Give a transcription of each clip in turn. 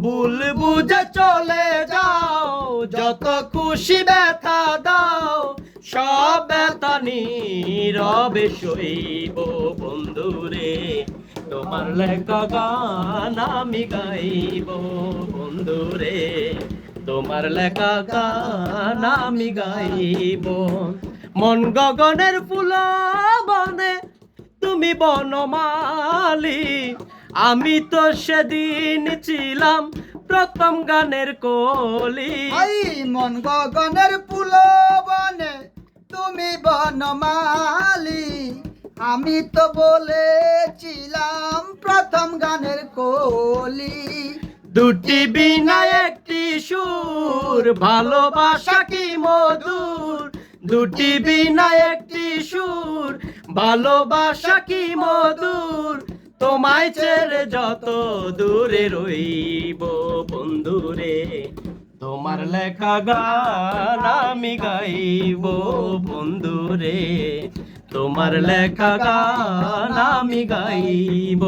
ভুল বুঝে চলে যাও, যত খুশি ব্যথা দাও, সব ব্যথা নীরবে সইব বন্ধুরে। তোমার লেখা গান আমি গাইব বন্ধুরে, তোমার লেখা গান আমি গাইব। মন গগনের ফুল বনে তুমি বনমালী, আমি তো সেদিন ছিলাম প্রথম গানের কলি। আই মন গগনের ফুল বনে তুমি বনমালী, আমি তো বলেছিলাম প্রথম গানের কলি। দুটি বিনা একটি সুর, ভালোবাসা কি মধুর। দুটি বিনা একটি সুর, ভালোবাসা কি মধুর। তোমায় ছেড়ে যত দূরে রইব বন্ধুরে, তোমার লেখা গান আমি গাইব বন্ধুরে, তোমার লেখা গান আমি গাইব।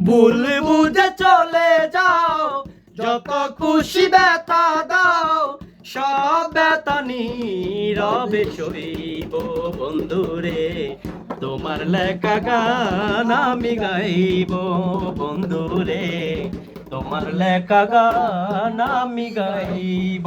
ভুল বুঝে চলে যাও, যত খুশি ব্যথা দাও, সব ব্যথা নীরবে সইব বন্ধুরে, তোমার লেখা গান আমি গাইব বন্ধুরে, তোমার লেখা গান আমি গাইব।